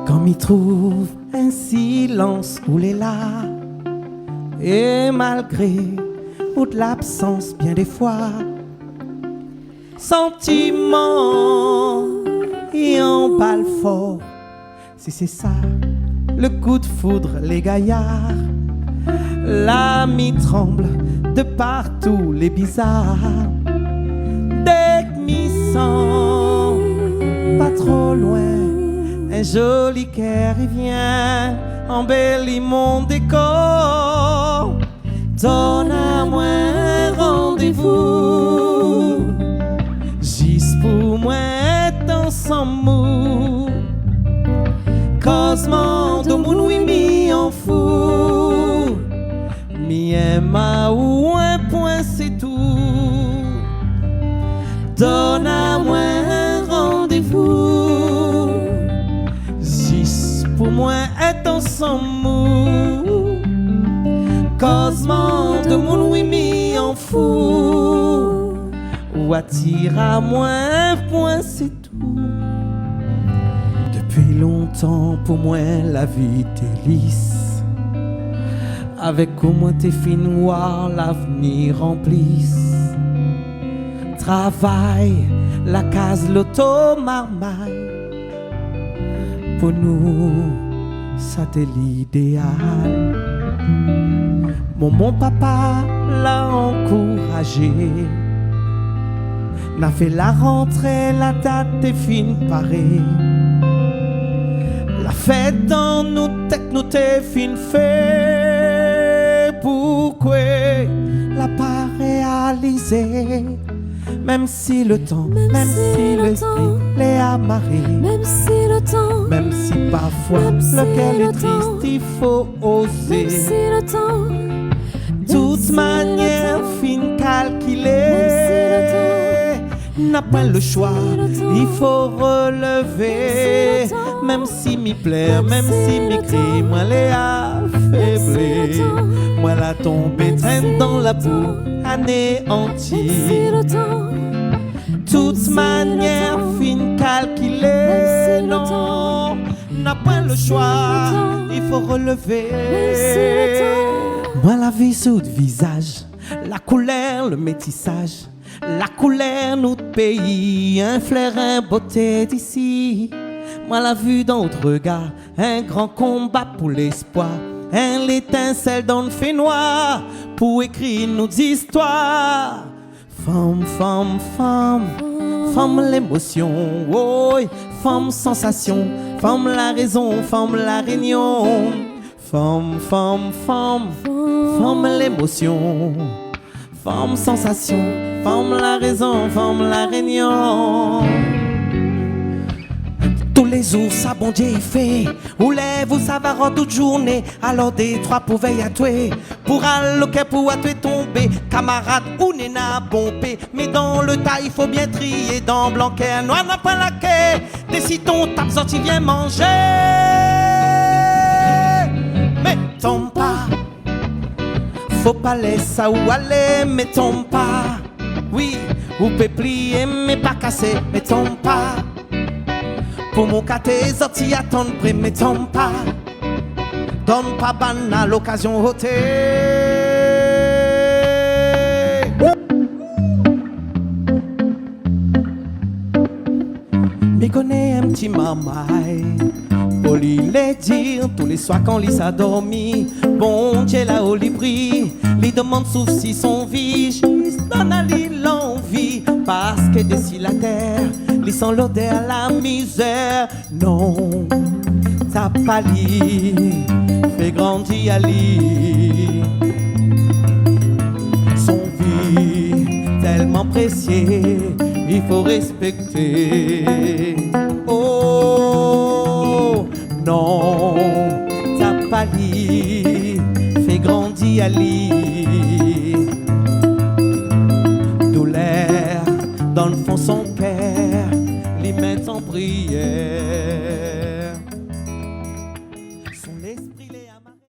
Comme il trouve un silence où l'est là, et malgré ou de l'absence bien des fois, sentiment et emballe fort. Si c'est ça, le coup de foudre, les gaillards, l'ami tremble de partout, les bizarres. Dès que m'y sens pas trop loin, un joli cœur il vient embellir mon décor. Donne à moi un rendez-vous, juste pour moi être ensemble. Cause mon de mon oui mi en fou, mi aime ou un point c'est tout. Donne à moi un rendez-vous, juste pour moi être ensemble. Cause mon de mon oui mi en fou, ou attire à moi un point c'est tout. Depuis longtemps pour moi la vie était lisse, avec au moins tes filles noires l'avenir remplisse. Travail, la case, l'auto, marmaille, pour nous c'était l'idéal. Mon papa l'a encouragé, n'a fait la rentrée, la date est fine parée. La fête dans nos têtes, nous t'es fin fait. Pourquoi l'a pas réalisé? Même si le temps, même si l'esprit l'est amarré, même si le temps, même si parfois le cœur est triste, il faut oser. même si le temps, Toute manière fine calculée, n'a pas le choix, il faut relever. Même si m'y plaire, même si m'y crie, moi les affaibli, moi la tombée traîne dans la boue, anéantie. Toute manière fine calculée, non, n'a pas le choix, il faut relever. Moi la vie sous le visage, la couleur, le métissage, la couleur notre pays, un flair, un beauté d'ici. Moi la vue dans notre regard, un grand combat pour l'espoir, un l'étincelle dans le fait noir pour écrire nos histoires. Femme, femme, femme, femme l'émotion, oh, femme sensation, femme la raison, femme la réunion. Femme, femme, femme, femme l'émotion, femme sensation, femme la raison, femme la réunion. Tous les jours, ça bon Dieu il fait, ou lève ou ça va rendre toute journée. Alors des trois pour veiller à toi, pour alloquer pour à toi tomber. Camarade ou nena bombé, mais dans le tas il faut bien trier. Dans blanquet, noir n'a pas la quai, décide ton tape sorti viens manger. Mais tombe pas, faut pas laisser ça ou aller, mais tombe pas. Oui, ou peut plier mais pas casser, mais tombe pas. Pour mon caté sorti attendre près, mais tombe pas. Donne pas banal l'occasion ôtée. Mais connais un petit mamaille, pour lui les dire tous les soirs quand il s'adormi. Bon Dieu là au libri, lui demande sauf si son vie, juste donne à lui l'envie. Parce que d'ici la terre, lui sans l'odeur la misère. Non, t'as pas lui, fait grandir à lui. Son vie tellement précieux, il faut respecter. Oh non, t'as pas lui, fait grandir à lui.